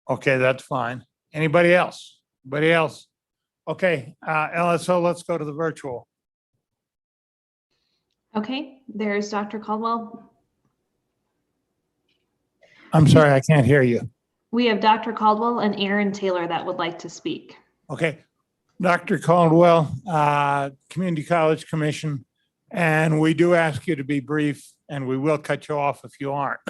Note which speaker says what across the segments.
Speaker 1: Okay, that's fine. Anybody else? Anybody else? Okay, LSO, let's go to the virtual.
Speaker 2: Okay, there's Dr. Caldwell.
Speaker 1: I'm sorry, I can't hear you.
Speaker 2: We have Dr. Caldwell and Aaron Taylor that would like to speak.
Speaker 1: Okay, Dr. Caldwell, Community College Commission, and we do ask you to be brief, and we will cut you off if you aren't.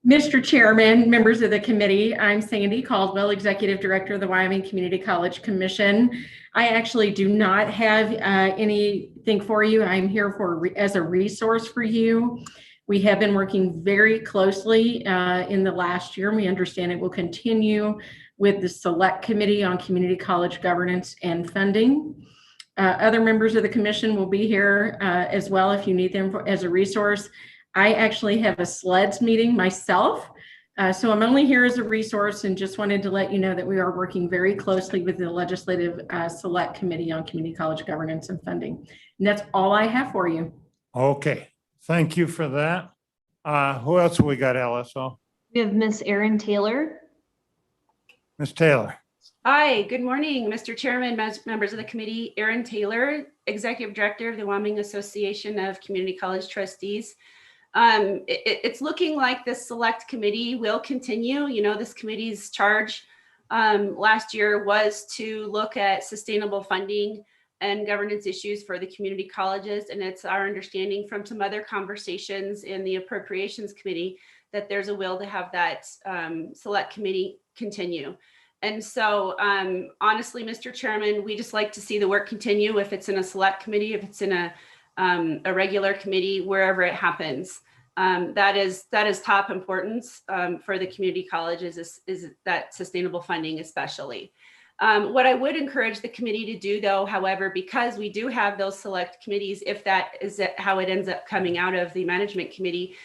Speaker 3: Mr. Chairman, members of the committee, I'm Sandy Caldwell, Executive Director of the Wyoming Community College Commission. I actually do not have anything for you. I'm here as a resource for you. We have been working very closely in the last year, and we understand it will continue with the Select Committee on Community College Governance and Funding. Other members of the commission will be here as well if you need them as a resource. I actually have a SLEDS meeting myself, so I'm only here as a resource and just wanted to let you know that we are working very closely with the Legislative Select Committee on Community College Governance and Funding. And that's all I have for you.
Speaker 1: Okay, thank you for that. Who else have we got, LSO?
Speaker 2: We have Miss Erin Taylor.
Speaker 1: Ms. Taylor.
Speaker 4: Hi, good morning, Mr. Chairman, members of the committee. Erin Taylor, Executive Director of the Wyoming Association of Community College Trustees. It's looking like the Select Committee will continue. You know, this committee's charge last year was to look at sustainable funding and governance issues for the community colleges. And it's our understanding from some other conversations in the Appropriations Committee that there's a will to have that Select Committee continue. And so honestly, Mr. Chairman, we just like to see the work continue if it's in a Select Committee, if it's in a regular committee, wherever it happens. That is top importance for the community colleges is that sustainable funding especially. What I would encourage the committee to do though, however, because we do have those select committees, if that is how it ends up coming out of the management committee,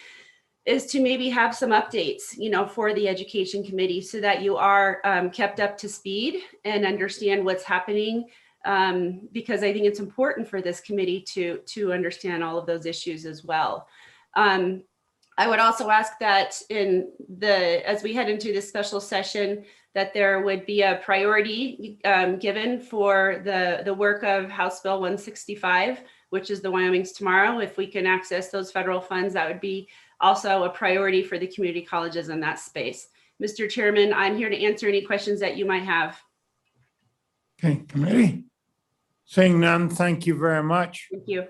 Speaker 4: is to maybe have some updates, you know, for the education committee so that you are kept up to speed and understand what's happening. Because I think it's important for this committee to understand all of those issues as well. I would also ask that as we head into this special session, that there would be a priority given for the work of House Bill 165, which is the Wyoming's Tomorrow. If we can access those federal funds, that would be also a priority for the community colleges in that space. Mr. Chairman, I'm here to answer any questions that you might have.
Speaker 1: Okay, committee. Seeing none, thank you very much.
Speaker 4: Thank you.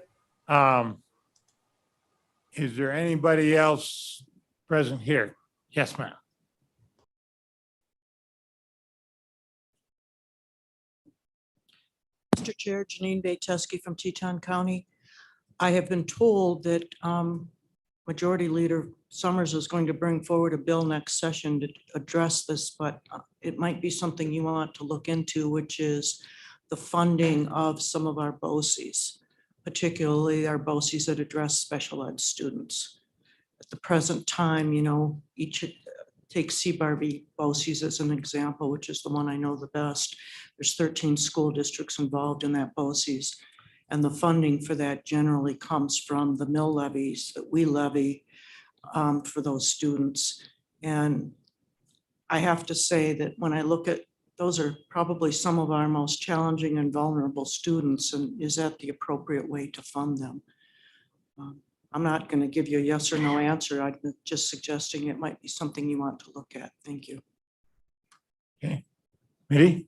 Speaker 1: Is there anybody else present here? Yes, ma'am.
Speaker 5: Mr. Chair, Janine Bateski from Teton County. I have been told that Majority Leader Summers is going to bring forward a bill next session to address this, but it might be something you want to look into, which is the funding of some of our BOCES, particularly our BOCES that address special ed students. At the present time, you know, take CBARB BOCES as an example, which is the one I know the best. There's 13 school districts involved in that BOCES. And the funding for that generally comes from the mill levies that we levy for those students. And I have to say that when I look at, those are probably some of our most challenging and vulnerable students, and is that the appropriate way to fund them? I'm not going to give you a yes or no answer. I'm just suggesting it might be something you want to look at. Thank you.
Speaker 1: Okay, Mitty?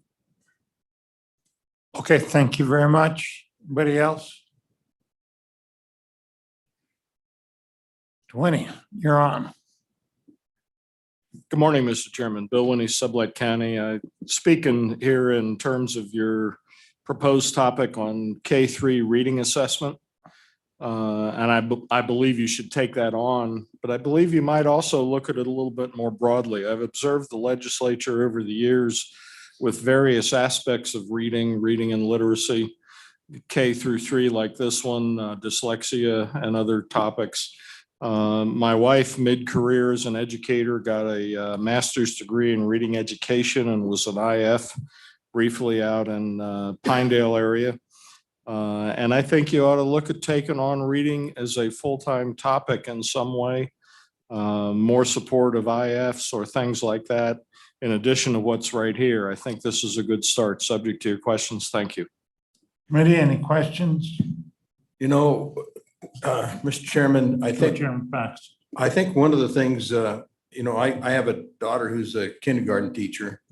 Speaker 1: Okay, thank you very much. Anybody else? Winnie, you're on.
Speaker 6: Good morning, Mr. Chairman. Bill Winnie, Sublette County. Speaking here in terms of your proposed topic on K-3 reading assessment. And I believe you should take that on, but I believe you might also look at it a little bit more broadly. I've observed the legislature over the years with various aspects of reading and literacy, K-3 like this one, dyslexia and other topics. My wife, mid-career as an educator, got a master's degree in reading education and was an IF briefly out in Pinedale area. And I think you ought to look at taking on reading as a full-time topic in some way, more support of IFs or things like that. in addition to what's right here, I think this is a good start, subject to your questions. Thank you.
Speaker 1: Committee, any questions?
Speaker 7: You know, Mr. Chairman,
Speaker 1: Chairman Fox.
Speaker 7: I think one of the things, I have a daughter who's a kindergarten teacher.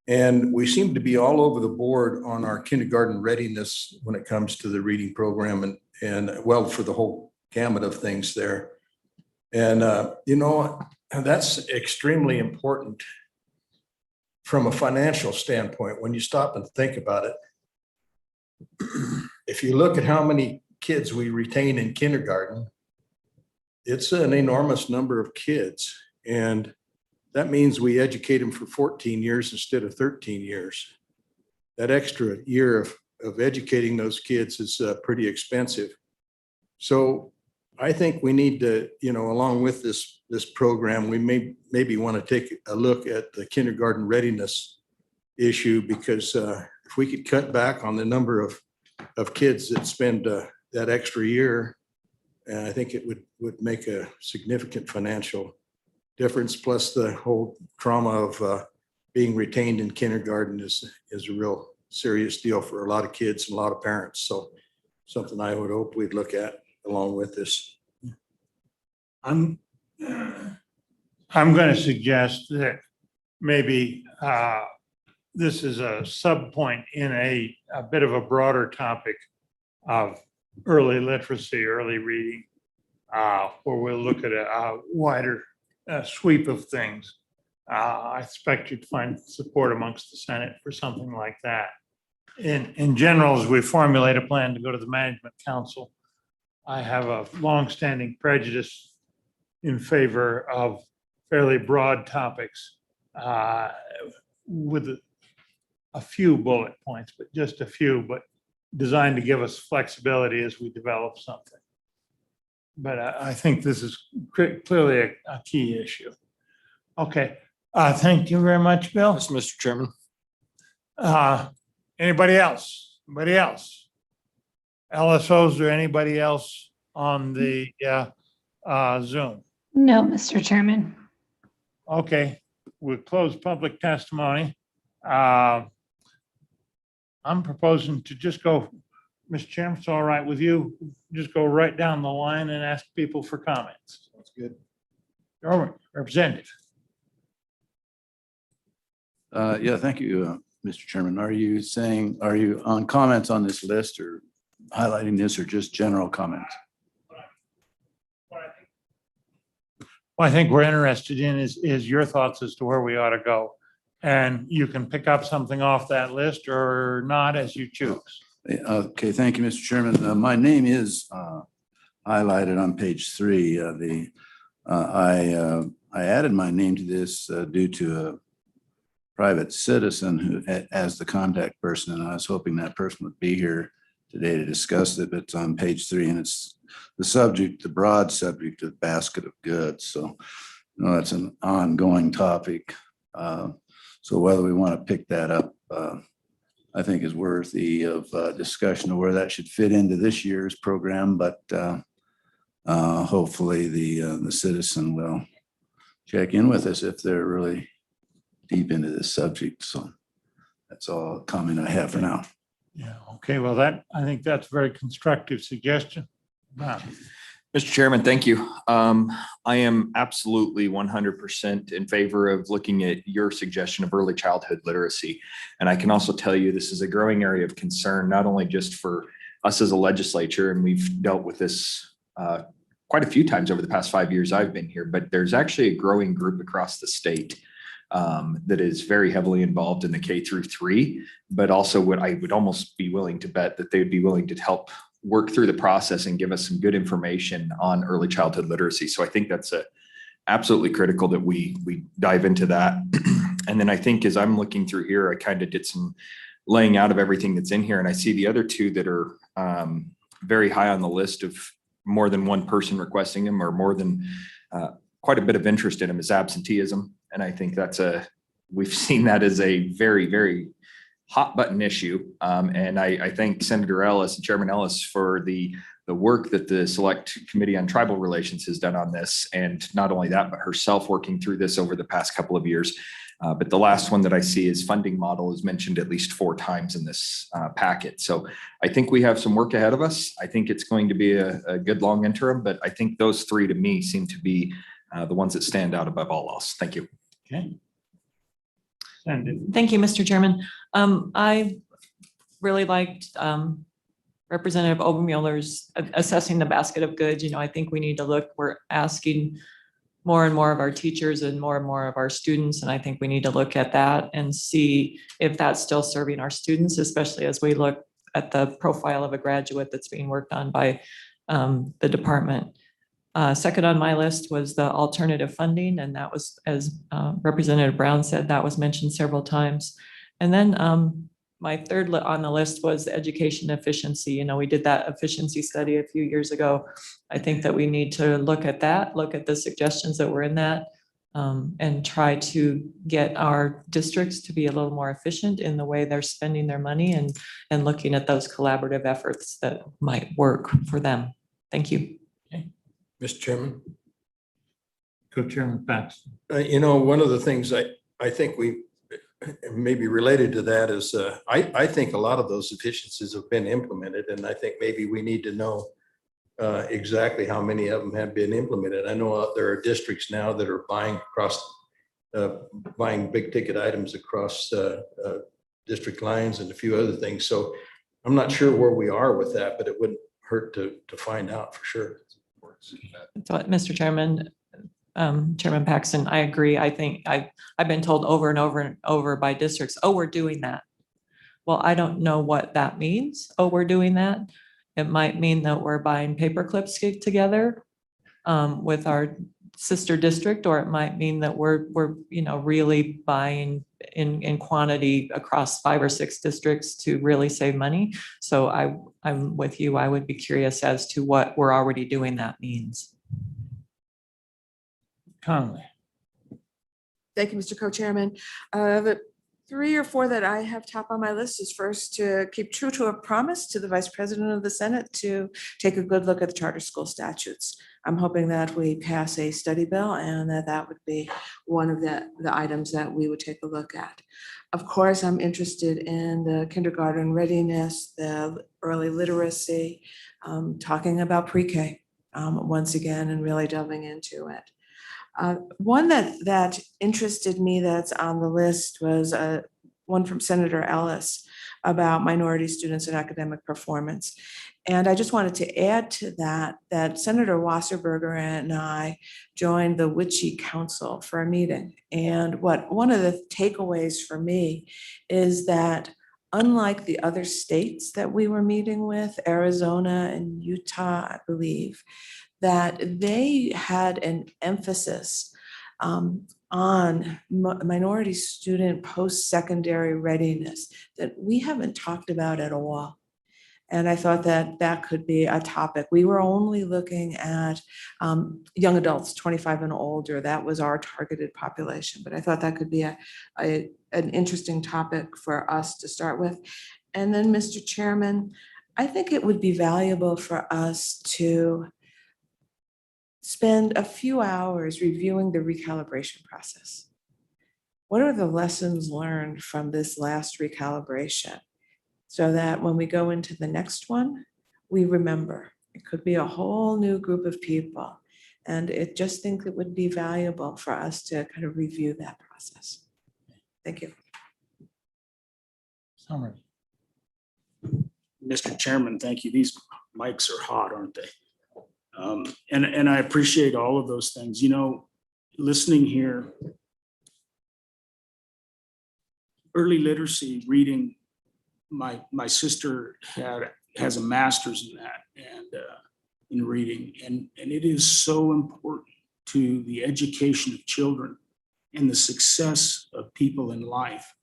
Speaker 7: And we seem to be all over the board on our kindergarten readiness when it comes to the reading program and well, for the whole gamut of things there. And, that's extremely important from a financial standpoint, when you stop and think about it. If you look at how many kids we retain in kindergarten, it's an enormous number of kids. And that means we educate them for 14 years instead of 13 years. That extra year of educating those kids is pretty expensive. So I think we need to, along with this program, we maybe want to take a look at the kindergarten readiness issue, because if we could cut back on the number of kids that spend that extra year, I think it would make a significant financial difference. Plus the whole trauma of being retained in kindergarten is a real serious deal for a lot of kids and a lot of parents. So something I would hope we'd look at along with this.
Speaker 1: I'm going to suggest that maybe this is a sub point in a bit of a broader topic of early literacy, early reading, where we'll look at a wider sweep of things. I expect you'd find support amongst the Senate for something like that. In general, as we formulate a plan to go to the Management Council, I have a longstanding prejudice in favor of fairly broad topics with a few bullet points, but just a few, but designed to give us flexibility as we develop something. But I think this is clearly a key issue. Okay, thank you very much, Bill.
Speaker 6: Yes, Mr. Chairman.
Speaker 1: Anybody else? Anybody else? LSOs or anybody else on the Zoom?
Speaker 2: No, Mr. Chairman.
Speaker 1: Okay, we'll close public testimony. I'm proposing to just go, Mr. Chairman, it's all right with you, just go right down the line and ask people for comments.
Speaker 7: That's good.
Speaker 1: Representative.
Speaker 8: Yeah, thank you, Mr. Chairman. Are you on comments on this list or highlighting this, or just general comments?
Speaker 1: What I think we're interested in is your thoughts as to where we ought to go. And you can pick up something off that list or not, as you choose.
Speaker 8: Okay, thank you, Mr. Chairman. My name is highlighted on page 3. I added my name to this due to a private citizen who, as the contact person, and I was hoping that person would be here today to discuss it. But it's on page 3, and it's the broad subject of basket of goods. So, that's an ongoing topic. So whether we want to pick that up, I think is worthy of discussion of where that should fit into this year's program. But hopefully the citizen will check in with us if they're really deep into this subject. So that's all comment I have for now.
Speaker 1: Yeah, okay, well, I think that's a very constructive suggestion. Wow.
Speaker 9: Mr. Chairman, thank you. I am absolutely 100% in favor of looking at your suggestion of early childhood literacy. And I can also tell you this is a growing area of concern, not only just for us as a legislature, and we've dealt with this quite a few times over the past 5 years I've been here, but there's actually a growing group across the state that is very heavily involved in the K-3, but also what I would almost be willing to bet that they would be willing to help work through the process and give us some good information on early childhood literacy. So I think that's absolutely critical that we dive into that. And then I think as I'm looking through here, I kind of did some laying out of everything that's in here. And I see the other two that are very high on the list of more than one person requesting them, or more than quite a bit of interest in them, is absenteeism. And I think we've seen that as a very, very hot button issue. And I thank Senator Ellis and Chairman Ellis for the the work that the Select Committee on Tribal Relations has done on this. And not only that, but herself working through this over the past couple of years. But the last one that I see is funding model is mentioned at least 4 times in this packet. So I think we have some work ahead of us. I think it's going to be a good long interim, but I think those 3 to me seem to be the ones that stand out above all else. Thank you.
Speaker 1: Okay. And
Speaker 10: Thank you, Mr. Chairman. I really liked Representative Obermuller's assessing the basket of goods. You know, I think we need to look, we're asking more and more of our teachers and more of our students. And I think we need to look at that and see if that's still serving our students, especially as we look at the profile of a graduate that's being worked on by the department. Second on my list was the alternative funding. And that was, as Representative Brown said, that was mentioned several times. And then my third on the list was education efficiency. You know, we did that efficiency study a few years ago. I think that we need to look at that, look at the suggestions that were in that, and try to get our districts to be a little more efficient in the way they're spending their money and looking at those collaborative efforts that might work for them. Thank you.
Speaker 7: Mr. Chairman,
Speaker 1: Co-Chairman Paxton.
Speaker 7: one of the things I think we maybe related to that is I think a lot of those efficiencies have been implemented, and I think maybe we need to know exactly how many of them have been implemented. I know there are districts now that are buying big ticket items across district lines and a few other things. So I'm not sure where we are with that, but it wouldn't hurt to find out for sure.
Speaker 10: So, Mr. Chairman, Chairman Paxton, I agree. I think I've been told over and over and over by districts, oh, we're doing that. Well, I don't know what that means. Oh, we're doing that. It might mean that we're buying paper clips together with our sister district, or it might mean that we're really buying in quantity across 5 or 6 districts to really save money. So I'm with you. I would be curious as to what we're already doing that means.
Speaker 1: Conley.
Speaker 11: Thank you, Mr. Co-Chairman. The 3 or 4 that I have top on my list is first to keep true to a promise to the Vice President of the Senate to take a good look at the charter school statutes. I'm hoping that we pass a study bill and that would be one of the items that we would take a look at. Of course, I'm interested in the kindergarten readiness, the early literacy, talking about pre-K once again and really delving into it. One that interested me that's on the list was one from Senator Ellis about minority students and academic performance. And I just wanted to add to that Senator Wasserberger and I joined the Witchy Council for a meeting. And one of the takeaways for me is that unlike the other states that we were meeting with, Arizona and Utah, I believe, that they had an emphasis on minority student post-secondary readiness that we haven't talked about at all. And I thought that could be a topic. We were only looking at young adults, 25 and older. That was our targeted population. But I thought that could be an interesting topic for us to start with. And then, Mr. Chairman, I think it would be valuable for us to spend a few hours reviewing the recalibration process. What are the lessons learned from this last recalibration? So that when we go into the next one, we remember. It could be a whole new group of people. And it just think it would be valuable for us to kind of review that process. Thank you.
Speaker 1: Summers.
Speaker 12: Mr. Chairman, thank you. These mics are hot, aren't they? And I appreciate all of those things. Listening here, early literacy reading, my sister has a master's in that and in reading, and it is so important to the education of children and the success of people in life.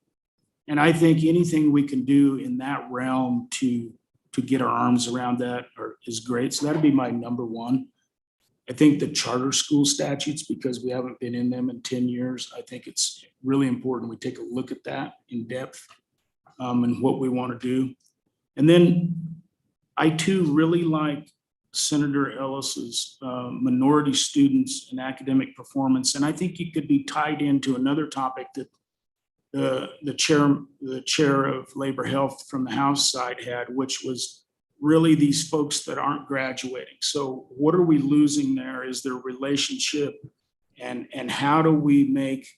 Speaker 12: And I think anything we can do in that realm to get our arms around that is great. So that'd be my number one. I think the charter school statutes, because we haven't been in them in 10 years, I think it's really important we take a look at that in depth and what we want to do. And then I too really like Senator Ellis's minority students and academic performance. And I think it could be tied into another topic that the chair of labor health from the House side had, which was really these folks that aren't graduating. So what are we losing there? Is there a relationship? And how do we make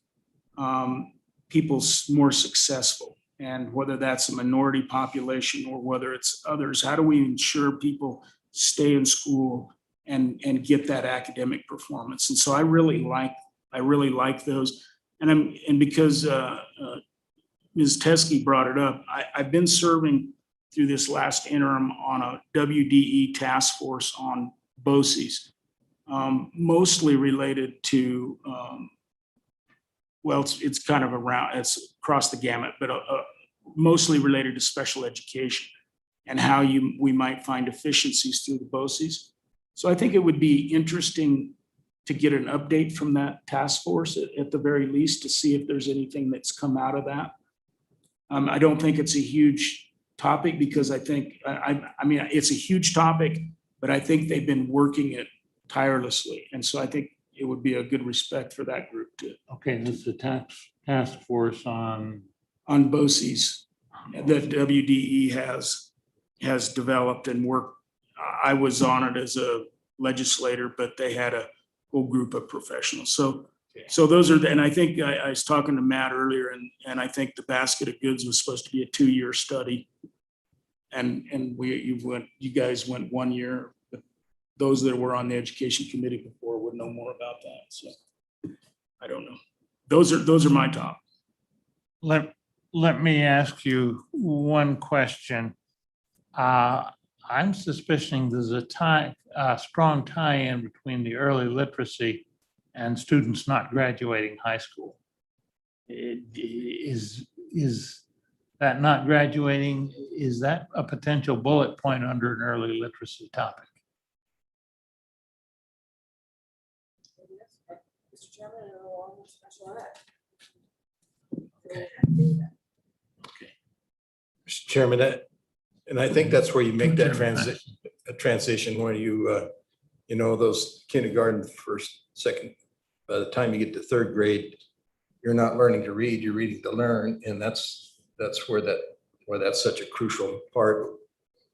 Speaker 12: people more successful? And whether that's a minority population or whether it's others, how do we ensure people stay in school and get that academic performance? And so I really like those. And because Ms. Teskey brought it up, I've been serving through this last interim on a WDE task force on BOCES, mostly related to, well, it's kind of around, it's across the gamut, but mostly related to special education and how we might find efficiencies through the BOCES. So I think it would be interesting to get an update from that task force at the very least, to see if there's anything that's come out of that. I don't think it's a huge topic because I think, I mean, it's a huge topic, but I think they've been working it tirelessly. And so I think it would be a good respect for that group to.
Speaker 1: Okay, this is the task force on
Speaker 12: BOCES that WDE has developed and worked. I was on it as a legislator, but they had a whole group of professionals. So those are, and I think I was talking to Matt earlier, and I think the basket of goods was supposed to be a 2-year study. And you guys went 1 year, but those that were on the education committee before would know more about that. So I don't know. Those are my top.
Speaker 1: Let me ask you one question. I'm suspiciting there's a strong tie-in between the early literacy and students not graduating high school. Is that not graduating, is that a potential bullet point under an early literacy topic?
Speaker 11: Mr. Chairman, special
Speaker 7: Mr. Chairman, and I think that's where you make that transition where you know, those kindergarten, first, second, by the time you get to third grade, you're not learning to read, you're reading to learn. And that's where that's such a crucial part.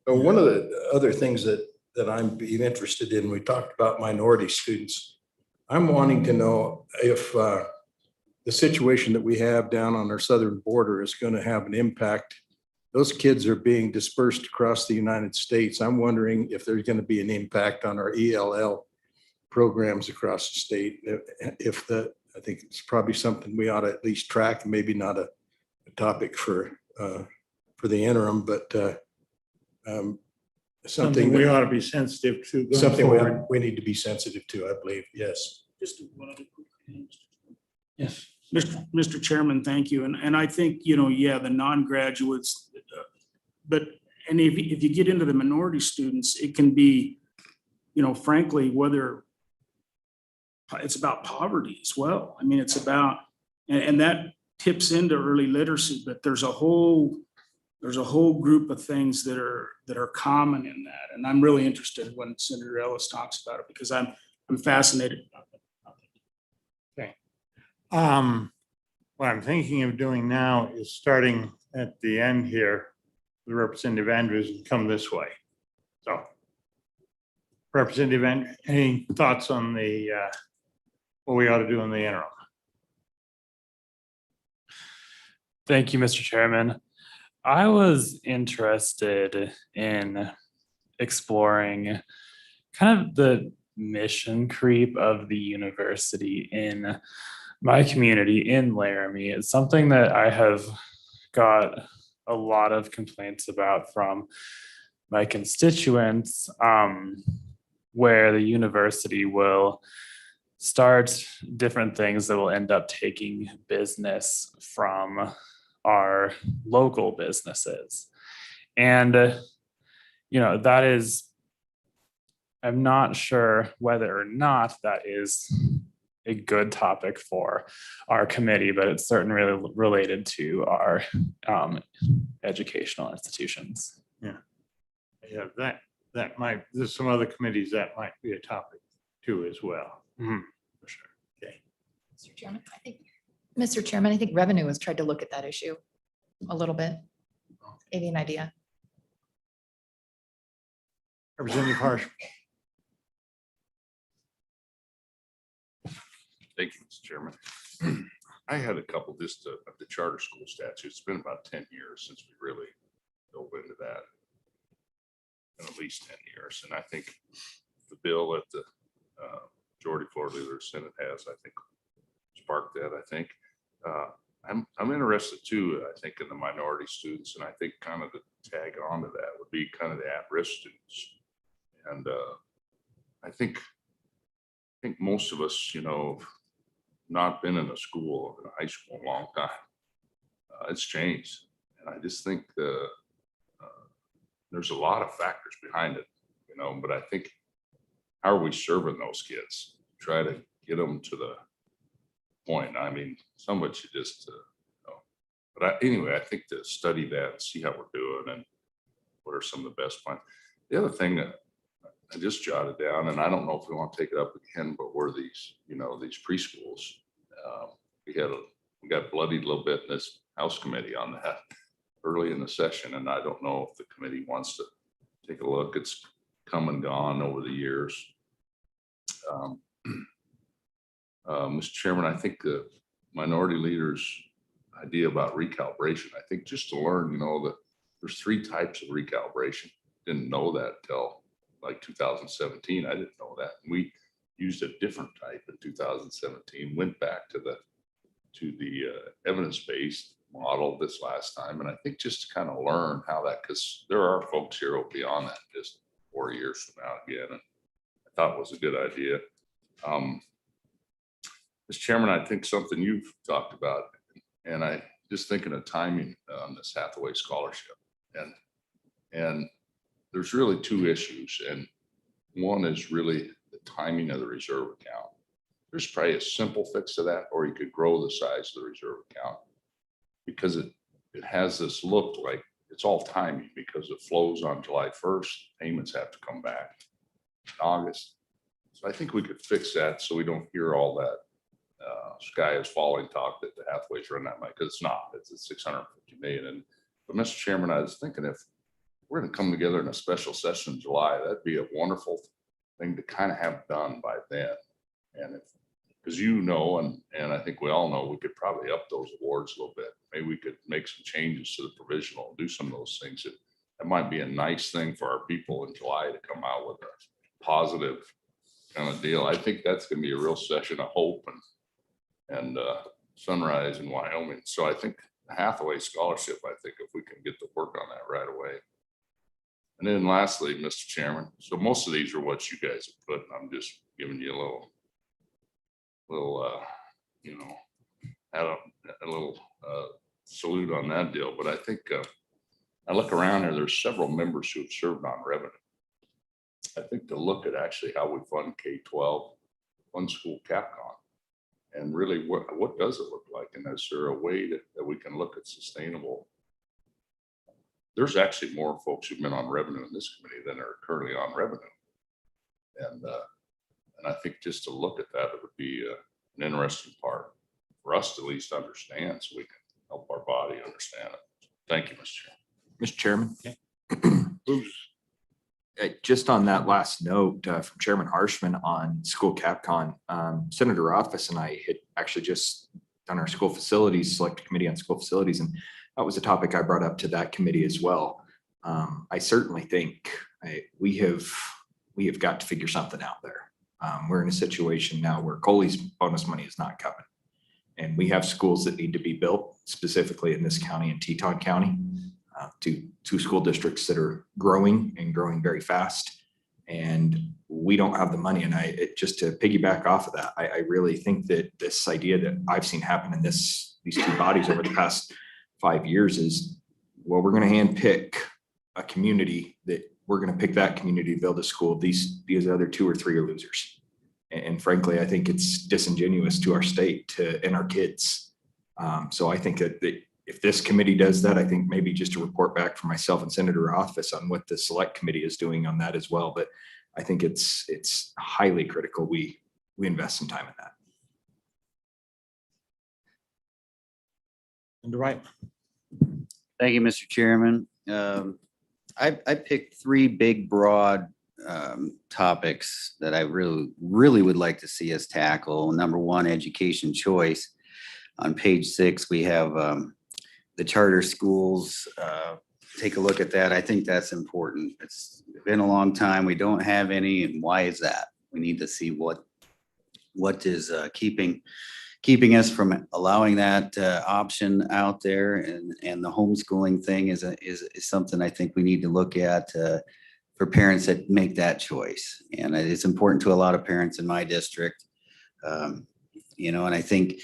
Speaker 7: But one of the other things that I'm being interested in, we talked about minority students. I'm wanting to know if the situation that we have down on our southern border is going to have an impact. Those kids are being dispersed across the United States. I'm wondering if there's going to be an impact on our ELL programs across the state. I think it's probably something we ought to at least track, maybe not a topic for the interim, but something
Speaker 1: we ought to be sensitive to. Going
Speaker 7: something
Speaker 1: forward.
Speaker 7: we need to be sensitive to, I believe. Yes.
Speaker 12: Just one other quick thing.
Speaker 1: Yes.
Speaker 12: Mr. Chairman, thank you. And I think, yeah, the non-graduates, but if you get into the minority students, it can be, frankly, whether it's about poverty as well. I mean, it's about, and that tips into early literacy, but there's a whole group of things that are common in that. And I'm really interested when Senator Ellis talks about it because I'm fascinated about that.
Speaker 1: What I'm thinking of doing now is starting at the end here, the Representative Andrews, and come this way. So, Representative Andrews, any thoughts on the what we ought to do in the interim?
Speaker 13: Thank you, Mr. Chairman. I was interested in exploring kind of the mission creep of the university in my community in Laramie. It's something that I have got a lot of complaints about from my constituents, where the university will start different things that will end up taking business from our local businesses. And, that is, I'm not sure whether or not that is a good topic for our committee, but it's certainly really related to our educational institutions.
Speaker 1: Yeah, there's some other committees that might be a topic too as well.
Speaker 13: Mhm.
Speaker 14: Mr. Chairman, Mr. Chairman, I think revenue has tried to look at that issue a little bit. Maybe an idea.
Speaker 1: Representative Harsh.
Speaker 15: Thank you, Mr. Chairman. I had a couple just of the charter school statutes. It's been about 10 years since we really dove into that. And at least 10 years. And I think the bill that the majority floor leader of the Senate has, I think, sparked that. I think I'm interested too, I think, in the minority students. And I think kind of the tag on to that would be kind of the at-risk students. And I think most of us, not been in a school, in a high school in a long time. It's changed. And I just think there's a lot of factors behind it, but I think, how are we serving those kids? Try to get them to the point. I mean, some of it you just, anyway, I think to study that and see how we're doing and what are some of the best plans. The other thing that I just jotted down, and I don't know if we want to take it up again, but were these, these preschools. We got bloodied a little bit in this House committee on that early in the session, and I don't know if the committee wants to take a look. It's come and gone over the years. Mr. Chairman, I think the minority leader's idea about recalibration, I think just to learn, that there's 3 types of recalibration. Didn't know that till like 2017. I didn't know that. We used a different type in 2017, went back to the evidence-based model this last time. And I think just to kind of learn how that, because there are folks here who will be on that just 4 years from now again. And I thought it was a good idea. Mr. Chairman, I think something you've talked about, and I just thinking of timing on this Hathaway scholarship. And there's really 2 issues. And one is really the timing of the reserve account. There's probably a simple fix to that, or you could grow the size of the reserve account, because it has this look like it's all timing, because it flows on July 1st. Payments have to come back in August. So I think we could fix that so we don't hear all that sky is falling talk that the Hathaway's run that money, because it's not. It's at 650 million. But Mr. Chairman, I was thinking, if we're going to come together in a special session in July, that'd be a wonderful thing to kind of have done by then. And because and I think we all know, we could probably up those awards a little bit. Maybe we could make some changes to the provisional, do some of those things. That might be a nice thing for our people in July to come out with a positive kind of deal. I think that's going to be a real session of hope and sunrise in Wyoming. So I think the Hathaway scholarship, I think if we can get to work on that right away. And then lastly, Mr. Chairman, so most of these are what you guys have put, and I'm just giving you a little salute on that deal. But I think I look around here, there's several members who have served on revenue. I think to look at actually how we fund K-12, fund school CapCon, and really what does it look like? And is there a way that we can look at sustainable? There's actually more folks who've been on revenue in this committee than are currently on revenue. And I think just to look at that, it would be an interesting part for us to at least understand, so we can help our body understand it. Thank you, Mr. Chairman.
Speaker 9: Mr. Chairman. Just on that last note from Chairman Harshman on school CapCon, Senator Office and I had actually just done our school facilities, select committee on school facilities, and that was a topic I brought up to that committee as well. I certainly think we have got to figure something out there. We're in a situation now where Coley's bonus money is not coming. And we have schools that need to be built, specifically in this county and Teton County, two school districts that are growing and growing very fast. And we don't have the money. And just to piggyback off of that, I really think that this idea that I've seen happen in these 2 bodies over the past 5 years is, well, we're going to hand pick a community that we're going to pick that community to build a school. These other 2 or 3 are losers. And frankly, I think it's disingenuous to our state and our kids. So I think that if this committee does that, I think maybe just a report back from myself and Senator Office on what the select committee is doing on that as well. But I think it's highly critical we invest some time in that.
Speaker 6: And right.
Speaker 16: Thank you, Mr. Chairman. I picked three big, broad topics that I really would like to see us tackle. Number one, education choice. On page 6, we have the charter schools. Take a look at that. I think that's important. It's been a long time. We don't have any, and why is that? We need to see what is keeping us from allowing that option out there, and the homeschooling thing is something I think we need to look at for parents that make that choice. And it's important to a lot of parents in my district. And I think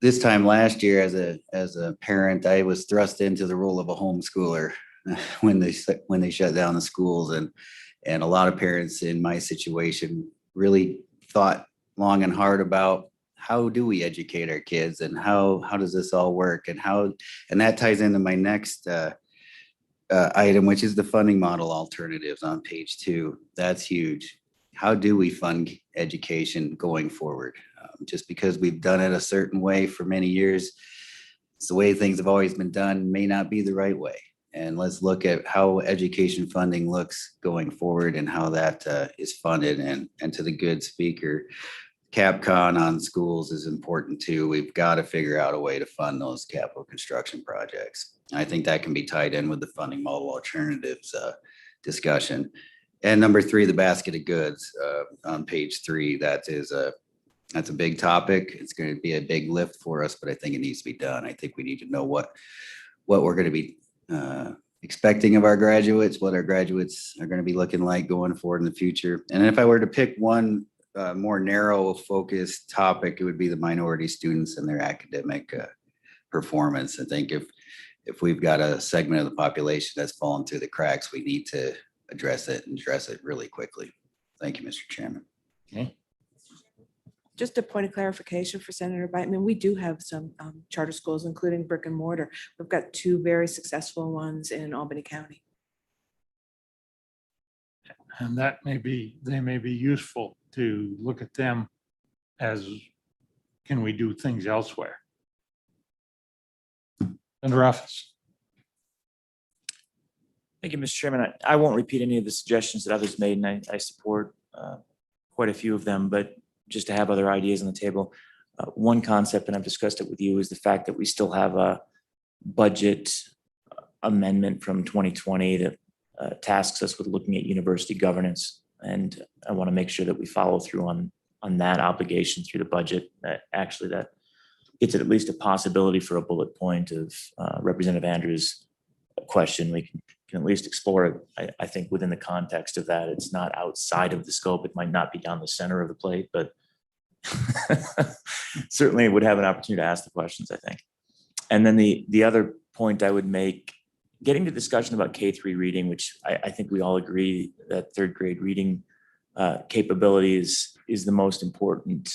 Speaker 16: this time last year as a parent, I was thrust into the role of a homeschooler when they shut down the schools, and a lot of parents in my situation really thought long and hard about how do we educate our kids, and how does this all work, and that ties into my next item, which is the funding model alternatives on page 2. That's huge. How do we fund education going forward? Just because we've done it a certain way for many years, it's the way things have always been done, may not be the right way. And let's look at how education funding looks going forward and how that is funded. And to the good speaker, CapCon on schools is important too. We've got to figure out a way to fund those capital construction projects. I think that can be tied in with the funding model alternatives discussion. And number 3, the basket of goods on page 3. That's a big topic. It's going to be a big lift for us, but I think it needs to be done. I think we need to know what we're going to be expecting of our graduates, what our graduates are going to be looking like going forward in the future. And if I were to pick one more narrow focused topic, it would be the minority students and their academic performance. I think if we've got a segment of the population that's fallen through the cracks, we need to address it really quickly. Thank you, Mr. Chairman.
Speaker 6: Okay.
Speaker 11: Just a point of clarification for Senator Biteman, we do have some charter schools, including brick and mortar. We've got 2 very successful ones in Albany County.
Speaker 1: And they may be useful to look at them as, can we do things elsewhere? Under Office.
Speaker 17: Thank you, Mr. Chairman. I won't repeat any of the suggestions that others made, and I support quite a few of them, but just to have other ideas on the table. One concept, and I've discussed it with you, is the fact that we still have a budget amendment from 2020 that tasks us with looking at university governance. And I want to make sure that we follow through on that obligation through the budget. That gets at least a possibility for a bullet point of Representative Andrews' question. We can at least explore it. I think within the context of that, it's not outside of the scope. It might not be down the center of the plate, but certainly would have an opportunity to ask the questions, I think. And then the other point I would make, getting to discussion about K-3 reading, which I think we all agree that 3rd grade reading capability is the most important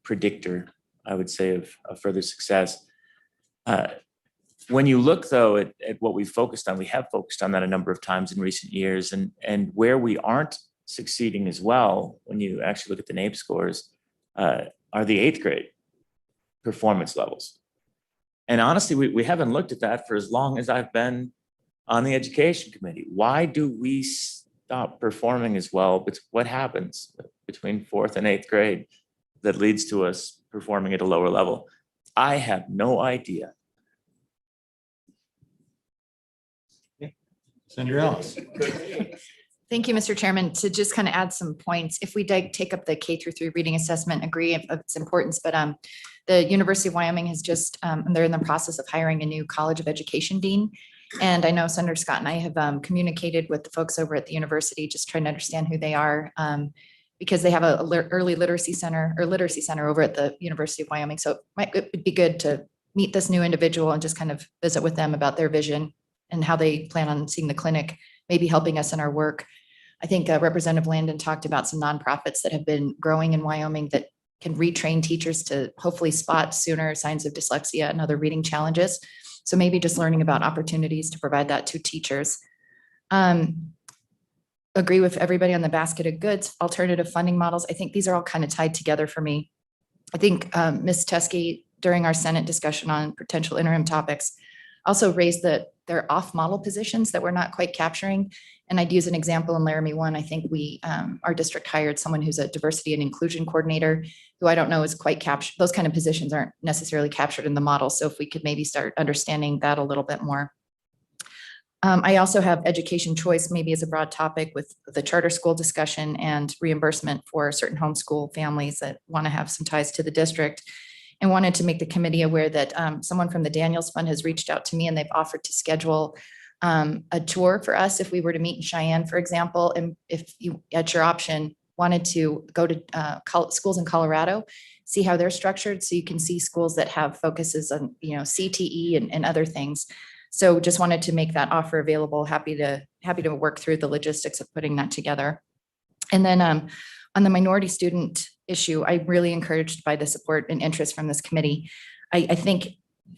Speaker 17: predictor, I would say, of further success. When you look, though, at what we've focused on, we have focused on that a number of times in recent years, and where we aren't succeeding as well, when you actually look at the NAEP scores, are the 8th grade performance levels. And honestly, we haven't looked at that for as long as I've been on the education committee. Why do we stop performing as well? But what happens between 4th and 8th grade that leads to us performing at a lower level? I have no idea.
Speaker 1: Senator Ellis.
Speaker 14: Thank you, Mr. Chairman. To just kind of add some points, if we take up the K-3 reading assessment, agree of its importance, but the University of Wyoming has just, they're in the process of hiring a new College of Education dean. And I know Senator Scott and I have communicated with the folks over at the university, just trying to understand who they are, because they have a early literacy center over at the University of Wyoming. So it would be good to meet this new individual and just kind of visit with them about their vision and how they plan on seeing the clinic, maybe helping us in our work. I think Representative Landon talked about some nonprofits that have been growing in Wyoming that can retrain teachers to hopefully spot sooner signs of dyslexia and other reading challenges. So maybe just learning about opportunities to provide that to teachers. Agree with everybody on the basket of goods, alternative funding models. I think these are all kind of tied together for me. I think Ms. Teskey, during our Senate discussion on potential interim topics, also raised that there are off-model positions that we're not quite capturing. And I'd use an example in Laramie 1. I think our district hired someone who's a diversity and inclusion coordinator, who I don't know is quite captured. Those kind of positions aren't necessarily captured in the model. So if we could maybe start understanding that a little bit more. I also have education choice, maybe as a broad topic, with the charter school discussion and reimbursement for certain homeschool families that want to have some ties to the district. And wanted to make the committee aware that someone from the Daniels Fund has reached out to me, and they've offered to schedule a tour for us if we were to meet in Cheyenne, for example. And if you, at your option, wanted to go to schools in Colorado, see how they're structured, so you can see schools that have focuses on, CTE and other things. So just wanted to make that offer available. Happy to work through the logistics of putting that together. And then on the minority student issue, I'm really encouraged by the support and interest from this committee. I think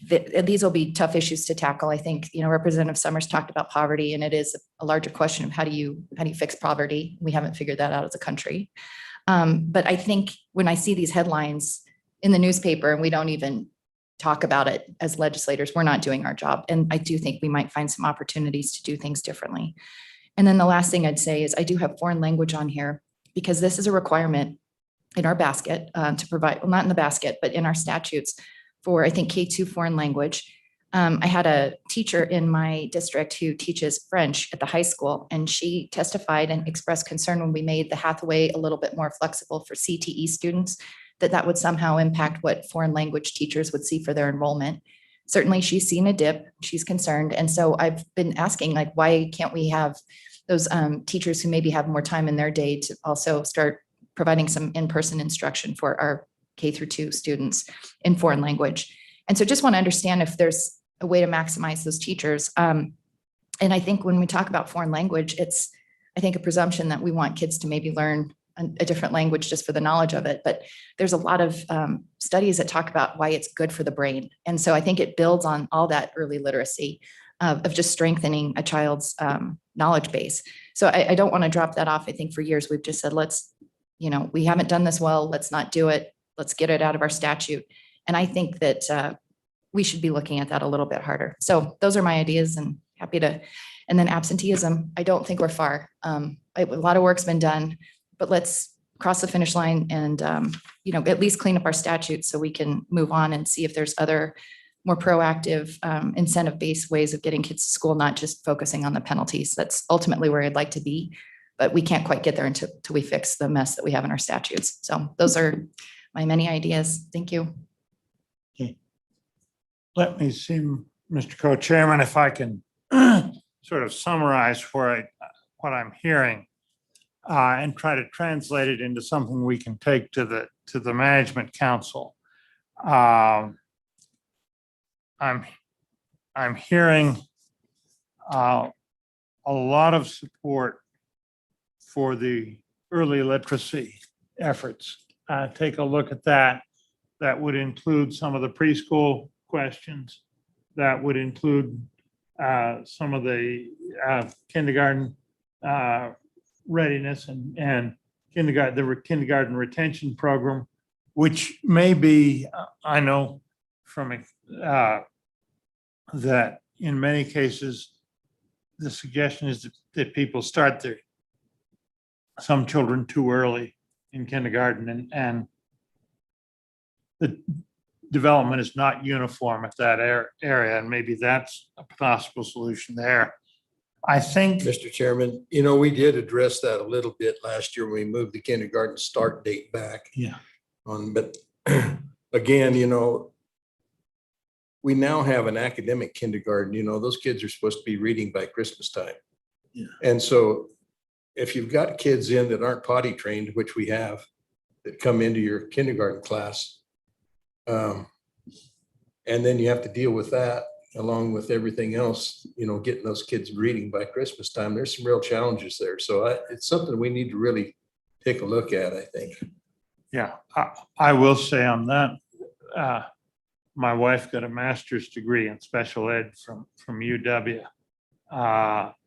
Speaker 14: that these will be tough issues to tackle. I think, Representative Summers talked about poverty, and it is a larger question of how do you fix poverty? We haven't figured that out as a country. But I think when I see these headlines in the newspaper and we don't even talk about it as legislators, we're not doing our job. And I do think we might find some opportunities to do things differently. And then the last thing I'd say is I do have foreign language on here, because this is a requirement in our basket to provide, well, not in the basket, but in our statutes for, I think, K2 foreign language. I had a teacher in my district who teaches French at the high school, and she testified and expressed concern when we made the Hathaway a little bit more flexible for CTE students, that would somehow impact what foreign language teachers would see for their enrollment. Certainly she's seen a dip, she's concerned. And so I've been asking, why can't we have those teachers who maybe have more time in their day to also start providing some in-person instruction for our K-2 students in foreign language. And so just want to understand if there's a way to maximize those teachers. And I think when we talk about foreign language, it's, I think, a presumption that we want kids to maybe learn a different language just for the knowledge of it. But there's a lot of studies that talk about why it's good for the brain. And so I think it builds on all that early literacy of just strengthening a child's knowledge base. So I don't want to drop that off. I think for years we've just said, we haven't done this well, let's not do it. Let's get it out of our statute. And I think that we should be looking at that a little bit harder. So those are my ideas, and happy to. And then absenteeism, I don't think we're far. A lot of work's been done, but let's cross the finish line and, at least clean up our statutes so we can move on and see if there's other more proactive, incentive-based ways of getting kids to school, not just focusing on the penalties. That's ultimately where I'd like to be, but we can't quite get there until we fix the mess that we have in our statutes. So those are my many ideas. Thank you.
Speaker 1: Okay. Let me see, Mr. Co-Chairman, if I can sort of summarize what I'm hearing and try to translate it into something we can take to the Management Council. I'm hearing a lot of support for the early literacy efforts. Take a look at that. That would include some of the preschool questions. That would include some of the kindergarten readiness and kindergarten retention program, which may be, I know from that in many cases, the suggestion is that people start some children too early in kindergarten, and the development is not uniform at that area, and maybe that's a possible solution there. I think,
Speaker 7: Mr. Chairman, we did address that a little bit last year when we moved the kindergarten start date back.
Speaker 1: Yeah.
Speaker 7: But again, we now have an academic kindergarten. Those kids are supposed to be reading by Christmas time.
Speaker 1: Yeah.
Speaker 7: And so if you've got kids in that aren't potty trained, which we have, that come into your kindergarten class, and then you have to deal with that along with everything else, getting those kids reading by Christmas time, there's some real challenges there. So it's something we need to really take a look at, I think.
Speaker 1: Yeah, I will say on that, my wife got a master's degree in special ed from UW.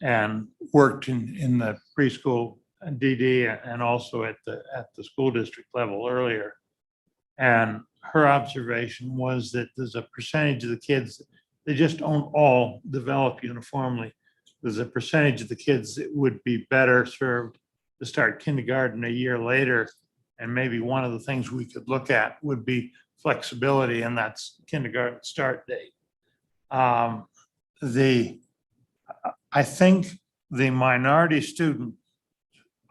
Speaker 1: And worked in the preschool DD and also at the school district level earlier. And her observation was that there's a percentage of the kids, they just don't all develop uniformly. There's a percentage of the kids that would be better served to start kindergarten a year later. And maybe one of the things we could look at would be flexibility, and that's kindergarten start date. I think the minority students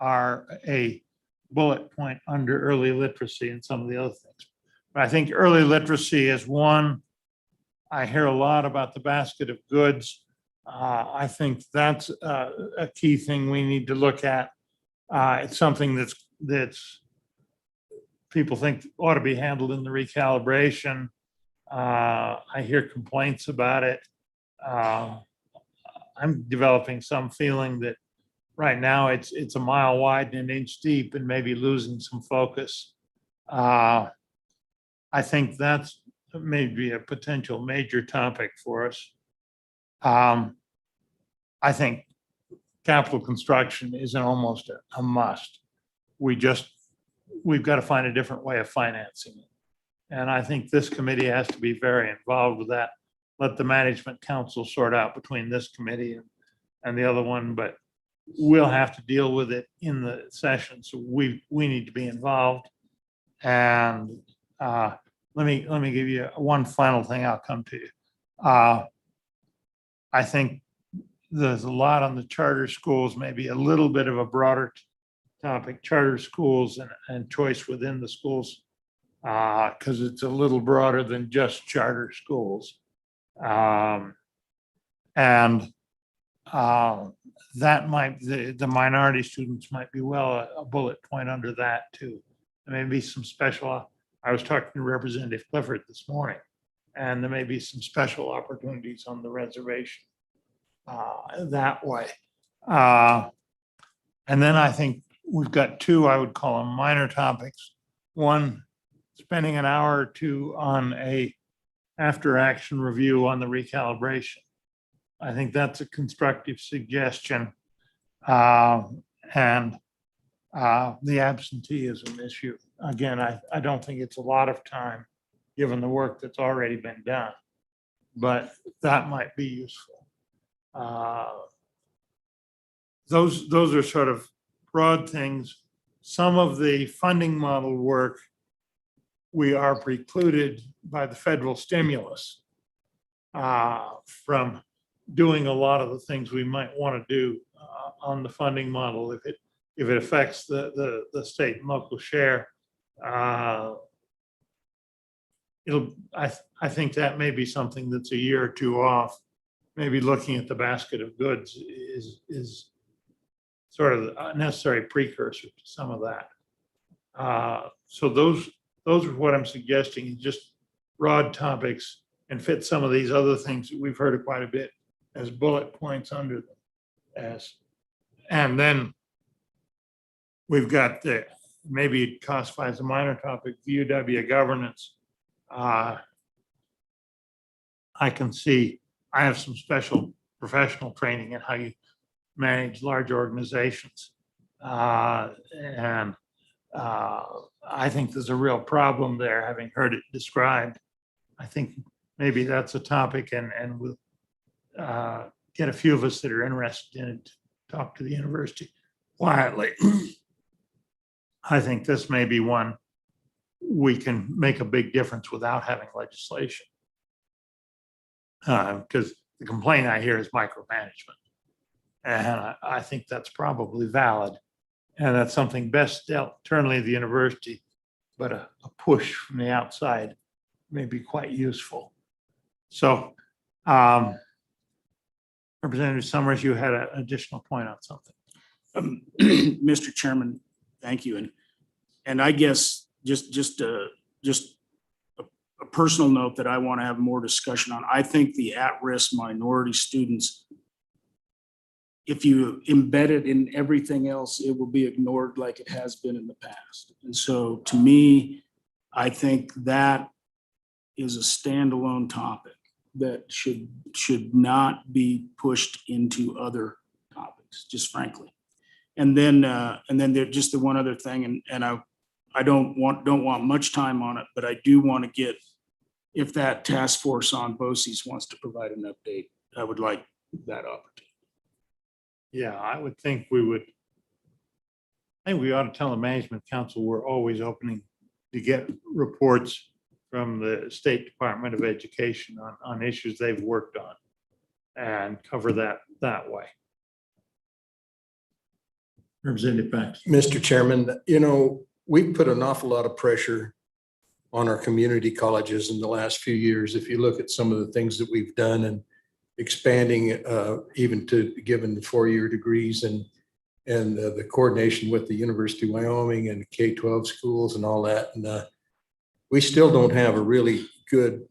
Speaker 1: are a bullet point under early literacy and some of the other things. But I think early literacy is one. I hear a lot about the basket of goods. I think that's a key thing we need to look at. It's something that's people think ought to be handled in the recalibration. I hear complaints about it. I'm developing some feeling that right now it's a mile wide and an inch deep and maybe losing some focus. I think that's maybe a potential major topic for us. I think capital construction is almost a must. We've got to find a different way of financing it. And I think this committee has to be very involved with that. Let the management council sort out between this committee and the other one, but we'll have to deal with it in the session. So we need to be involved. And let me give you one final thing. I'll come to you. I think there's a lot on the charter schools, maybe a little bit of a broader topic, charter schools and choice within the schools, because it's a little broader than just charter schools. That might, the minority students might be a bullet point under that too. There may be some special, I was talking to Representative Clifford this morning, and there may be some special opportunities on the reservation that way. And then I think we've got two, I would call them minor topics. One, spending an hour or two on a after action review on the recalibration. I think that's a constructive suggestion. And the absenteeism issue. Again, I don't think it's a lot of time given the work that's already been done, but that might be useful. Those are sort of broad things. Some of the funding model work we are precluded by the federal stimulus from doing a lot of the things we might want to do on the funding model if it affects the state and local share. I think that may be something that's a year or two off. Maybe looking at the basket of goods is sort of a necessary precursor to some of that. So those are what I'm suggesting, is just broad topics and fit some of these other things that we've heard of quite a bit as bullet points under them. And then we've got maybe it classifies a minor topic, UW governance. I can see, I have some special professional training in how you manage large organizations. And I think there's a real problem there, having heard it described. I think maybe that's a topic, and we'll get a few of us that are interested in it to talk to the university quietly. I think this may be one we can make a big difference without having legislation. Because the complaint I hear is micromanagement. And I think that's probably valid. And that's something best dealt internally at the university, but a push from the outside may be quite useful. So Representative Summers, you had an additional point on something.
Speaker 12: Mr. Chairman, thank you. And I guess just a personal note that I want to have more discussion on. I think the at-risk minority students if you embed it in everything else, it will be ignored like it has been in the past. And so to me, I think that is a standalone topic that should not be pushed into other topics, just frankly. And then there, just the one other thing, and I don't want much time on it, but I do want to get, if that task force on BOCES wants to provide an update, I would like that opportunity.
Speaker 1: Yeah, I would think we ought to tell the management council we're always opening to get reports from the State Department of Education on issues they've worked on and cover that way. Representative Banks.
Speaker 7: Mr. Chairman, we put an awful lot of pressure on our community colleges in the last few years. If you look at some of the things that we've done and expanding even to given the 4-year degrees and the coordination with the University of Wyoming and K-12 schools and all that. And we still don't have a really good,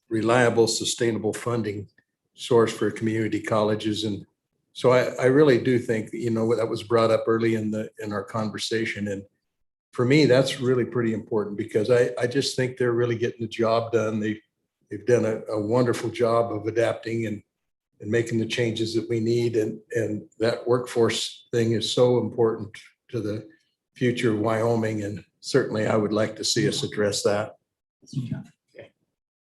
Speaker 7: reliable, sustainable funding source for community colleges. And so I really do think, that was brought up early in our conversation. And for me, that's really pretty important because I just think they're really getting the job done. They've done a wonderful job of adapting and making the changes that we need. And that workforce thing is so important to the future of Wyoming. And certainly I would like to see us address that.
Speaker 1: Okay.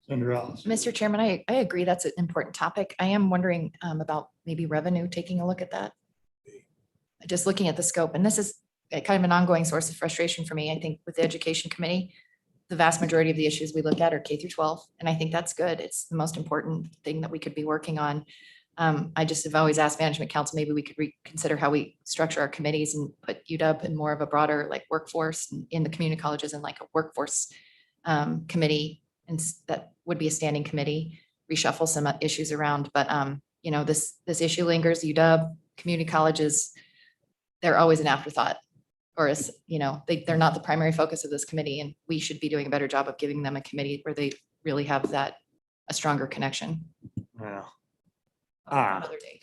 Speaker 1: Senator Ellis.
Speaker 14: Mr. Chairman, I agree that's an important topic. I am wondering about maybe revenue, taking a look at that. Just looking at the scope, and this is kind of an ongoing source of frustration for me. I think with the Education Committee, the vast majority of the issues we look at are K through 12, and I think that's good. It's the most important thing that we could be working on. I just have always asked Management Council, maybe we could reconsider how we structure our committees and put UW in more of a broader workforce in the community colleges and like a workforce committee, and that would be a standing committee, reshuffle some issues around. But this issue lingers. UW, community colleges, they're always an afterthought, or they're not the primary focus of this committee, and we should be doing a better job of giving them a committee where they really have a stronger connection.
Speaker 1: Yeah.
Speaker 14: Another day.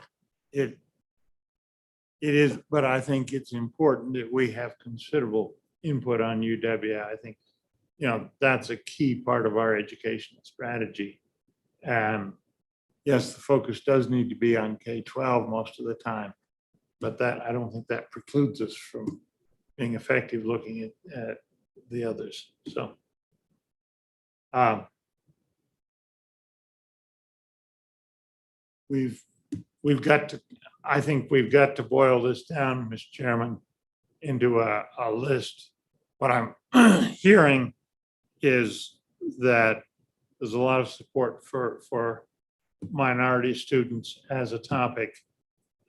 Speaker 1: It is, but I think it's important that we have considerable input on UW. I think, that's a key part of our educational strategy. And yes, the focus does need to be on K-12 most of the time, but I don't think that precludes us from being effective looking at the others. So I think we've got to boil this down, Mr. Chairman, into a list. What I'm hearing is that there's a lot of support for minority students as a topic.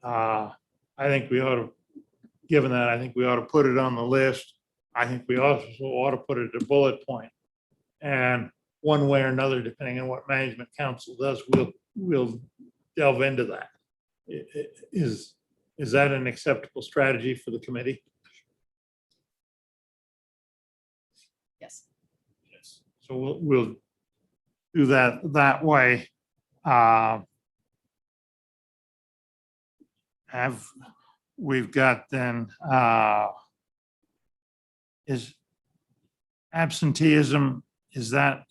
Speaker 1: I think we ought to, given that, I think we ought to put it on the list. I think we also ought to put it at a bullet point. And one way or another, depending on what Management Council does, we'll delve into that. Is that an acceptable strategy for the committee?
Speaker 14: Yes.
Speaker 1: Yes. So we'll do that way. We've got then is absenteeism, is that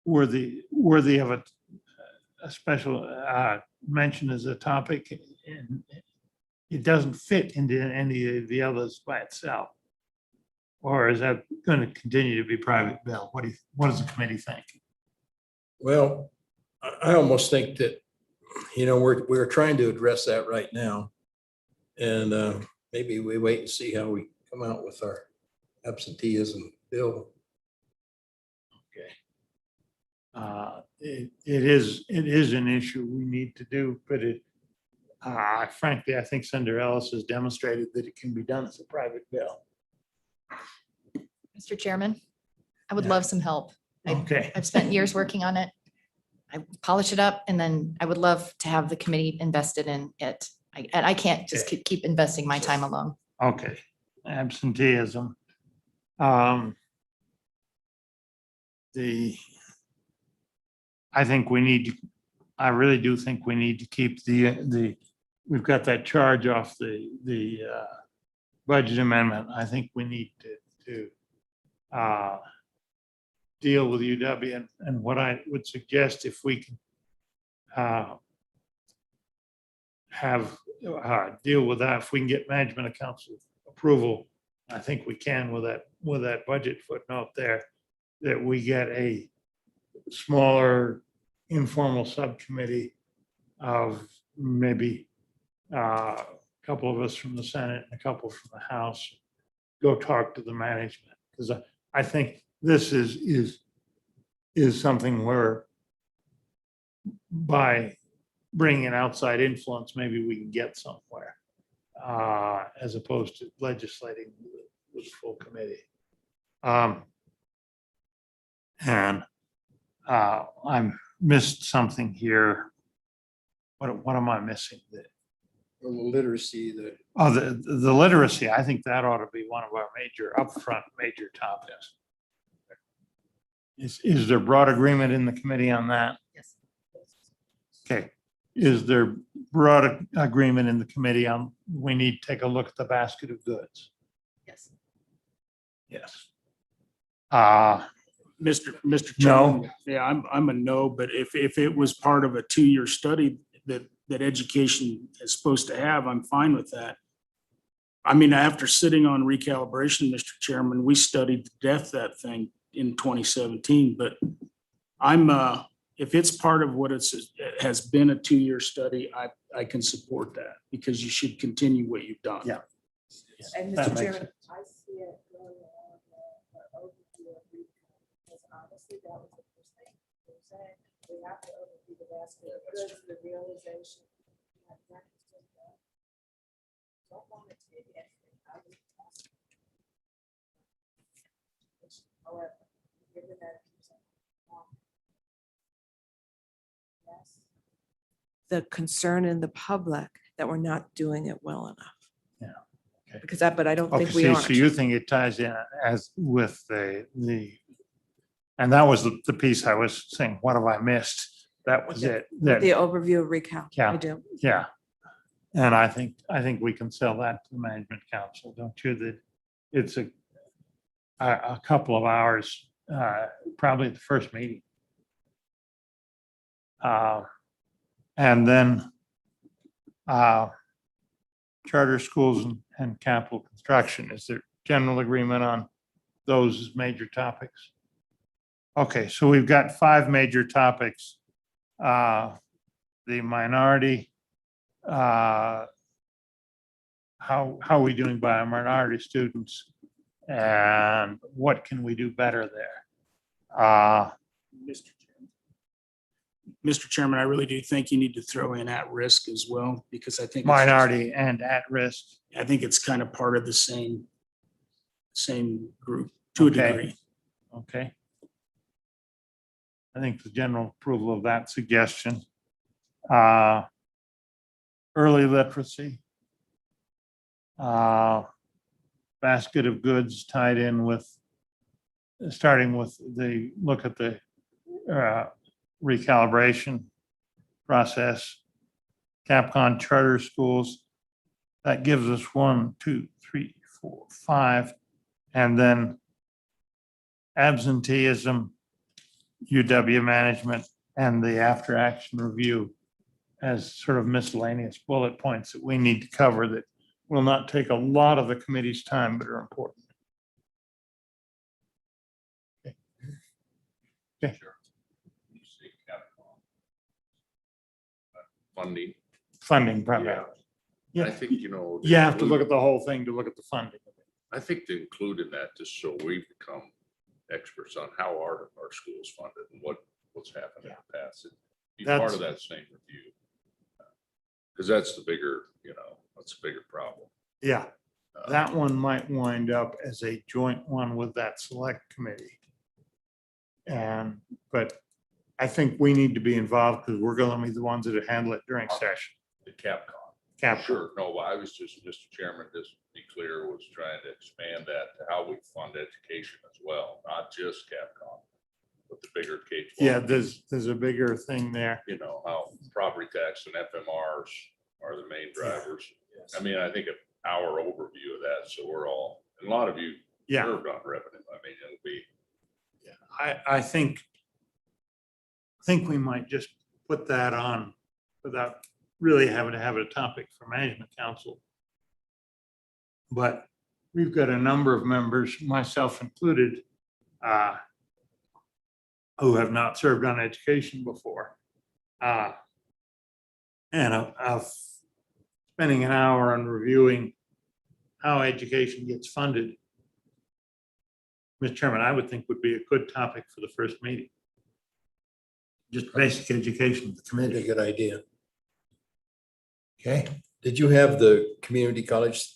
Speaker 1: worthy of a special mention as a topic? And it doesn't fit into any of the others by itself. Or is that going to continue to be private bill? What does the committee think?
Speaker 7: Well, I almost think that, we're trying to address that right now. And maybe we wait and see how we come out with our absenteeism bill.
Speaker 1: Okay. It is an issue we need to do, but frankly, I think Senator Ellis has demonstrated that it can be done as a private bill.
Speaker 14: Mr. Chairman, I would
Speaker 1: Yeah.
Speaker 14: love some help.
Speaker 1: Okay.
Speaker 14: I've spent years working on it. I polish it up, and then I would love to have the committee invested in it. And I can't just keep investing my time alone.
Speaker 1: Okay. Absenteeism. I think we need to, I really do think we need to keep we've got that charge off the budget amendment. I think we need to deal with UW and what I would suggest if we can deal with that, if we can get management and council approval, I think we can with that budget footnote there, that we get a smaller informal subcommittee of maybe a couple of us from the Senate and a couple from the House, go talk to the management. Because I think this is something where by bringing an outside influence, maybe we can get somewhere, as opposed to legislating with a full committee. And I missed something here. What am I missing?
Speaker 7: The literacy,
Speaker 1: The literacy, I think that ought to be one of our upfront major topics. Is there broad agreement in the committee on that?
Speaker 14: Yes.
Speaker 1: Okay. Is there broad agreement in the committee on, we need to take a look at the basket of goods?
Speaker 14: Yes.
Speaker 1: Yes.
Speaker 12: Mr.
Speaker 1: No.
Speaker 12: Chairman, yeah, I'm a no, but if it was part of a 2-year study that education is supposed to have, I'm fine with that. I mean, after sitting on recalibration, Mr. Chairman, we studied to death that thing in 2017, but if it's part of what it has been a 2-year study, I can support that because you should continue what you've done.
Speaker 1: Yeah.
Speaker 11: And
Speaker 1: That
Speaker 11: Mr.
Speaker 1: makes
Speaker 11: Chairman,
Speaker 1: sense.
Speaker 11: I see it going on the overview of recall, because honestly, that was the first thing we were saying. We have to overview the basket of goods, the realization. that that is just that. Don't want to take anything out of the basket. However, given that. Yes. The concern in the public that we're not doing it well enough.
Speaker 1: Yeah. Okay.
Speaker 11: Because but I don't think
Speaker 1: Okay,
Speaker 11: we
Speaker 1: so
Speaker 11: aren't.
Speaker 1: so you think it ties in as with the, and that was the piece I was saying, what have I missed? That was it. That,
Speaker 11: The overview of recount.
Speaker 1: Yeah.
Speaker 11: I do.
Speaker 1: yeah. And I think we can sell that to the management council, don't you? That it's a couple of hours, probably at the first meeting. And then charter schools and capital construction. Is there general agreement on those as major topics? Okay, so we've got 5 major topics. The minority, how are we doing by our minority students? And what can we do better there?
Speaker 12: Mr. Chairman, I really do think you need to throw in at risk as well, because I think.
Speaker 1: Minority and at risk.
Speaker 12: I think it's kind of part of the same group to a
Speaker 1: Okay.
Speaker 12: degree.
Speaker 1: Okay. I think the general approval of that suggestion. Early literacy. Basket of goods tied in with, starting with the look at the recalibration process. Capcom charter schools. That gives us 1, 2, 3, 4, 5. And then absenteeism, UW management, and the after action review as sort of miscellaneous bullet points that we need to cover that will not take a lot of the committee's time, but are important. Okay. Okay.
Speaker 15: Sure. You see Capcom. Funding.
Speaker 1: Funding probably.
Speaker 15: Yeah. I think,
Speaker 1: You have to look at the whole thing to look at the funding.
Speaker 15: I think to include in that, just so we become experts on how our schools funded and what's happened in the past. It'd be part
Speaker 1: That's-
Speaker 15: of that same review. Because that's the bigger, that's a bigger problem.
Speaker 1: Yeah, that one might wind up as a joint one with that select committee. But I think we need to be involved because we're going to be the ones that handle it during session.
Speaker 15: The Capcom.
Speaker 1: Capcom.
Speaker 15: Sure, no, I was just, Mr. Chairman, just to be clear, was trying to expand that to how we fund education as well, not just Capcom. But with the bigger K-12.
Speaker 1: Yeah, there's a bigger thing there.
Speaker 15: You know, how property tax and FMRs are the main drivers. I mean, I think an hour overview of that, so we're all, and a lot of you
Speaker 1: Yeah.
Speaker 15: served on revenue. I mean, it'll be,
Speaker 1: I think we might just put that on without really having to have a topic for management council. But we've got a number of members, myself included, who have not served on education before. And of spending an hour on reviewing how education gets funded, Mr. Chairman, I would think would be a good topic for the first meeting. Just basic education of the
Speaker 7: Maybe a
Speaker 1: committee.
Speaker 7: good idea. Okay, did you have the community college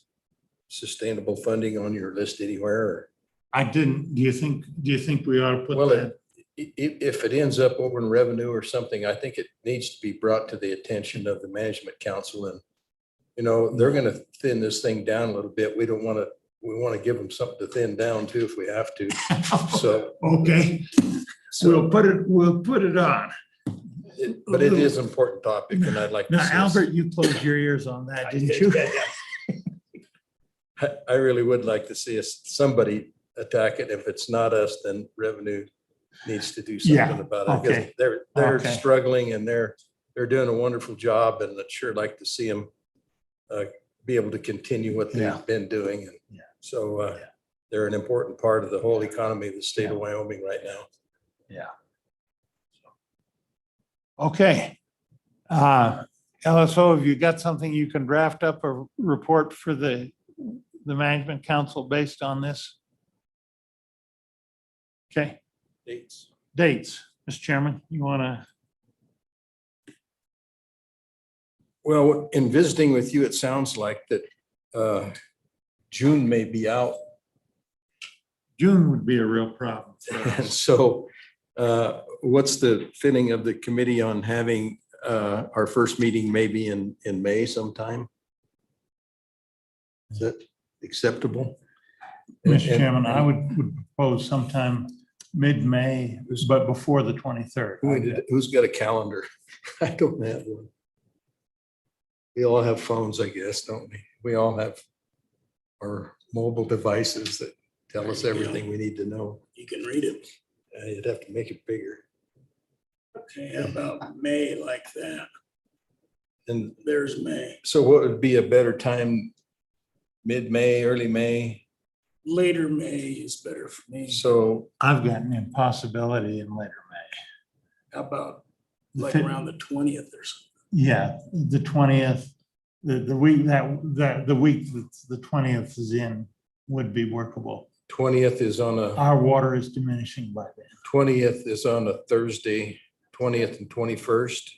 Speaker 7: sustainable funding on your list anywhere? Or?
Speaker 1: I didn't, do you think we ought to put
Speaker 7: Well,
Speaker 1: that?
Speaker 7: if it ends up over in revenue or something, I think it needs to be brought to the attention of the management council. And, you know, they're going to thin this thing down a little bit. We want to give them something to thin down too if we have to. So,
Speaker 1: Okay,
Speaker 7: so,
Speaker 1: we'll put it on.
Speaker 7: but it is an important topic and I'd like to
Speaker 1: Now,
Speaker 7: see us-
Speaker 1: Albert, you closed your ears on that, didn't you?
Speaker 7: I really would like to see somebody attack it. If it's not us, then revenue needs to do
Speaker 1: Yeah,
Speaker 7: something about it. Because
Speaker 1: okay,
Speaker 7: they're
Speaker 1: okay.
Speaker 7: struggling and they're doing a wonderful job, and I'd sure like to see them be able to continue what
Speaker 1: Yeah.
Speaker 7: they've been doing. And
Speaker 1: Yeah.
Speaker 7: so they're an important part of the whole economy of the state of Wyoming right now.
Speaker 1: Yeah. Okay. LSO, have you got something you can draft up a report for the management council based on this? Okay, dates, Mr. Chairman, you want to?
Speaker 7: Well, in visiting with you, it sounds like that June may be out.
Speaker 1: June would be a real problem for
Speaker 7: And
Speaker 1: us.
Speaker 7: so what's the feeling of the committee on having our first meeting maybe in May sometime? Is that acceptable?
Speaker 1: Mr. Chairman, I would propose sometime mid-May, but before the 23rd.
Speaker 7: Who's got a calendar? I don't have one. We all have phones, I guess, don't we? We all have our mobile devices that tell us everything we need to know.
Speaker 12: You can read it.
Speaker 7: You'd have to make it bigger.
Speaker 12: Okay, how about May like that?
Speaker 7: And
Speaker 12: There's May.
Speaker 7: so what would be a better time? Mid-May, early May?
Speaker 12: Later May is better for me.
Speaker 7: So
Speaker 1: I've got an impossibility in later May.
Speaker 12: How about like
Speaker 1: Fif-
Speaker 12: around the 20th or something?
Speaker 1: Yeah, the 20th, the week that the week that the 20th is in would be workable.
Speaker 7: 20th is on a
Speaker 1: Our water is diminishing by then.
Speaker 7: 20th is on a Thursday, 20th and 21st.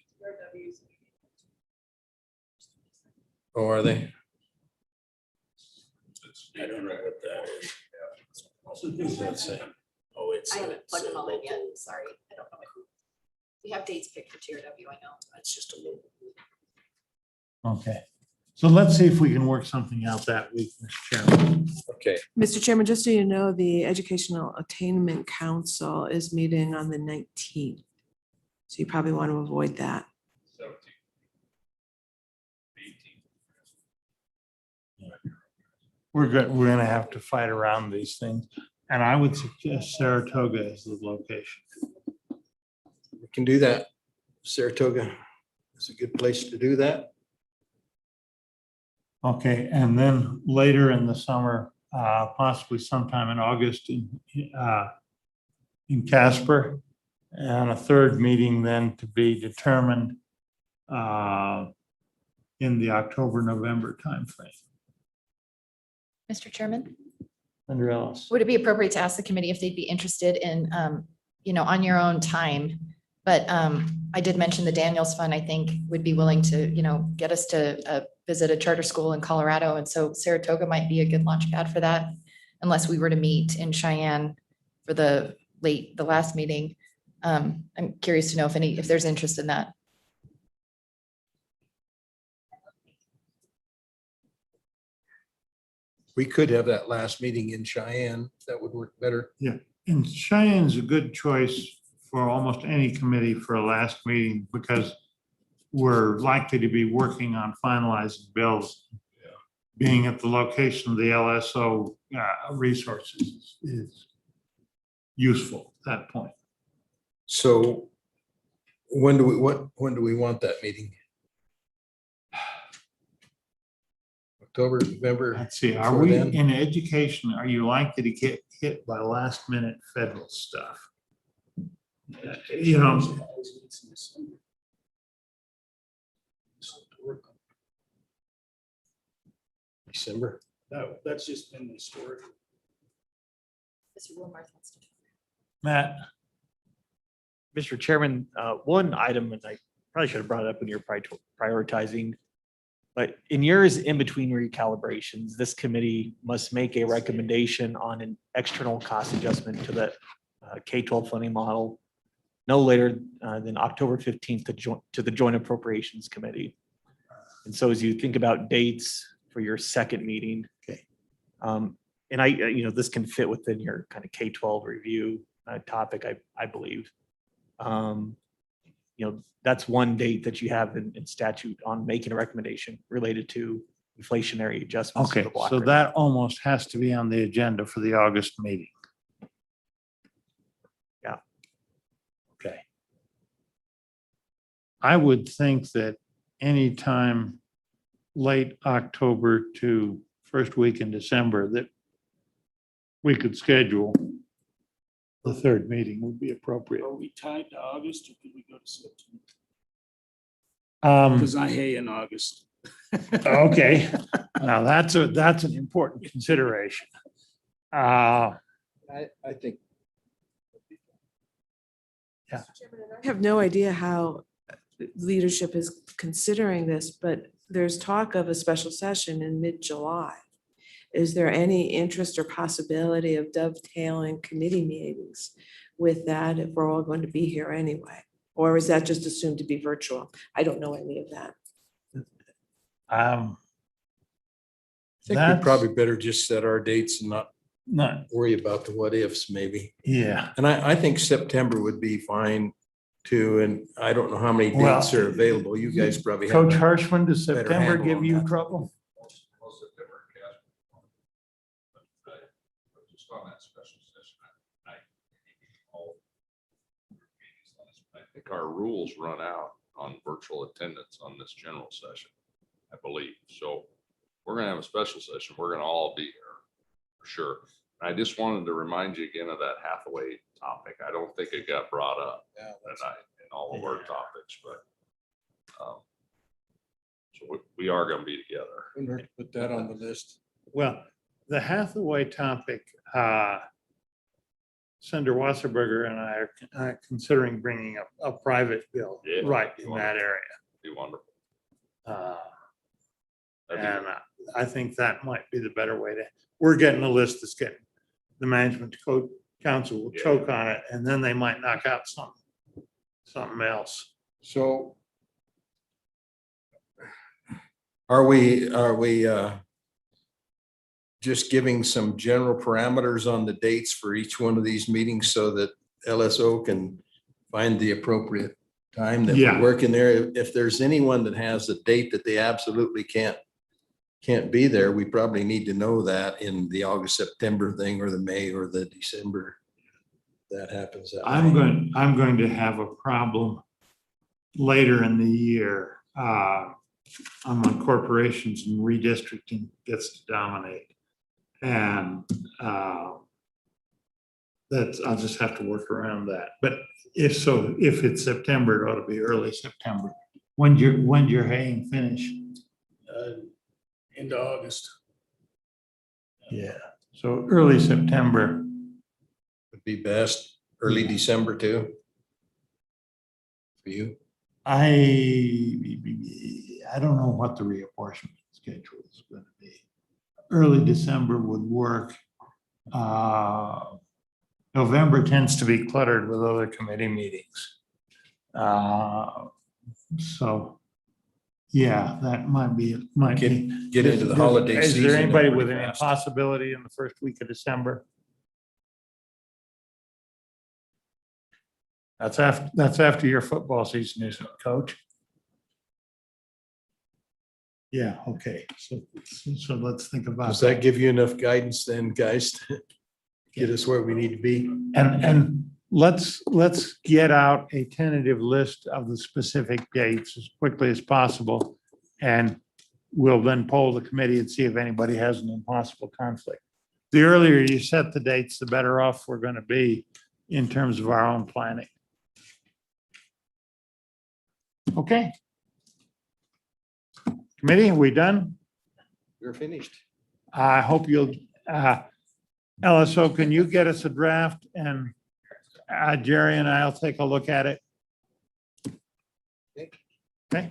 Speaker 7: Oh, are they?
Speaker 12: I don't know what that is.
Speaker 7: What does that say?
Speaker 12: Oh, it's.
Speaker 14: I haven't plugged them all in yet,
Speaker 12: local-
Speaker 14: sorry, I don't know. We have dates picked for TRW, I know.
Speaker 12: It's just a little.
Speaker 1: Okay, so let's see if we can work something out that week, Mr. Chairman.
Speaker 7: Okay,
Speaker 11: Mr. Chairman, just so you know, the Educational Attainment Council is meeting on the 19th. So you probably want to avoid that.
Speaker 15: 17th. 18th.
Speaker 1: We're gonna have to fight around these things. And I would suggest Saratoga as the location.
Speaker 7: we can do that. Saratoga is a good place to do that.
Speaker 1: Okay, and then later in the summer, possibly sometime in August in Casper. And a third meeting then to be determined in the October, November timeframe.
Speaker 14: Mr. Chairman,
Speaker 1: Under Ellis.
Speaker 14: would it be appropriate to ask the committee if they'd be interested in, on your own time? But I did mention the Daniels Fund, I think, would be willing to, get us to visit a charter school in Colorado. And so Saratoga might be a good launch pad for that, unless we were to meet in Cheyenne for the last meeting. I'm curious to know if there's interest in that.
Speaker 7: We could have that last meeting in Cheyenne. That would work better.
Speaker 1: Yeah, and Cheyenne's a good choice for almost any committee for a last meeting because we're likely to be working on finalizing bills. Being at the location of the LSO resources is useful at that point.
Speaker 7: So when do we want that meeting? October, November?
Speaker 1: Let's see, are
Speaker 7: before
Speaker 1: we
Speaker 7: then?
Speaker 1: in education, are you likely to get hit by last minute federal stuff? You know,
Speaker 7: December?
Speaker 12: That's just been historic.
Speaker 1: Matt,
Speaker 18: Mr. Chairman, one item, and I probably should have brought it up when you're prioritizing, but in yours, in between recalibrations, this committee must make a recommendation on an external cost adjustment to the K-12 funding model no later than October 15th to the Joint Appropriations Committee. And so as you think about dates for your second meeting, and this can fit within your kind of K-12 review topic, I believe. That's one date that you have in statute on making a recommendation related to inflationary adjustments. to
Speaker 1: okay,
Speaker 18: the block
Speaker 1: so
Speaker 18: grant.
Speaker 1: that almost has to be on the agenda for the August meeting.
Speaker 18: Yeah.
Speaker 1: Okay. I would think that anytime late October to first week in December that we could schedule the third meeting would be appropriate.
Speaker 12: Are we tied to August or could we go to September?
Speaker 1: Um,
Speaker 12: Because I hate in August.
Speaker 1: okay, now that's an important consideration.
Speaker 7: I think.
Speaker 11: I have no idea how leadership is considering this, but there's talk of a special session in mid-July. Is there any interest or possibility of dovetailing committee meetings with that if we're all going to be here anyway? Or is that just assumed to be virtual? I don't know any of that.
Speaker 7: I think we
Speaker 1: That's
Speaker 7: probably better just set our dates and not
Speaker 1: not,
Speaker 7: worry about the what ifs maybe.
Speaker 1: yeah.
Speaker 7: And I think September would be fine too. And I don't know how many
Speaker 1: Well,
Speaker 7: dates are available. You guys probably have.
Speaker 1: Coach Hirschman, does
Speaker 7: better
Speaker 1: September
Speaker 7: handle
Speaker 1: give
Speaker 7: on
Speaker 1: you
Speaker 7: that.
Speaker 1: trouble?
Speaker 15: Just on that special session, I think our rules run out on virtual attendance on this general session, I believe. So we're gonna have a special session. We're gonna all be here for sure. I just wanted to remind you again of that Hathaway topic. I don't think it got brought up tonight in all of our topics, but so we are gonna be together.
Speaker 7: Put that on the list.
Speaker 1: Well, the Hathaway topic, Senator Wasserberger and I are considering bringing up a private bill
Speaker 15: Yeah,
Speaker 1: right
Speaker 15: be
Speaker 1: in that area.
Speaker 15: Be wonderful.
Speaker 1: And I think that might be the better way to, we're getting a list that's getting, the management council will choke on it, and then they might knock out something else.
Speaker 7: So are we just giving some general parameters on the dates for each one of these meetings so that LSO can find the appropriate time that
Speaker 1: Yeah.
Speaker 7: we work in there? If there's anyone that has a date that they absolutely can't be there, we probably need to know that in the August, September thing, or the May or the December. That happens. that
Speaker 1: I'm
Speaker 7: way.
Speaker 1: going to have a problem later in the year. I'm on corporations and redistricting gets to dominate. And I'll just have to work around that. But if it's September, it ought to be early September. When's your haying finish?
Speaker 12: Into August.
Speaker 1: Yeah, so early September.
Speaker 7: Would be best, early December too. For you?
Speaker 1: I don't know what the reapportionment schedule is going to be. Early December would work. November tends to be cluttered with other committee meetings. So, yeah, that might be.
Speaker 7: Get into the holiday
Speaker 1: Is
Speaker 7: season.
Speaker 1: there anybody
Speaker 7: pretty
Speaker 1: with any
Speaker 7: fast.
Speaker 1: possibility in the first week of December? That's after your football season, isn't it, Coach? Yeah, okay. So let's think about.
Speaker 7: Does that give you enough guidance then, guys, to get us where we need to be?
Speaker 1: And let's get out a tentative list of the specific dates as quickly as possible. And we'll then poll the committee and see if anybody has an impossible conflict. The earlier you set the dates, the better off we're going to be in terms of our own planning. Okay. Committee, are we done?
Speaker 7: We're finished.
Speaker 1: I hope you'll, LSO, can you get us a draft and Jerry and I'll take a look at it? Okay.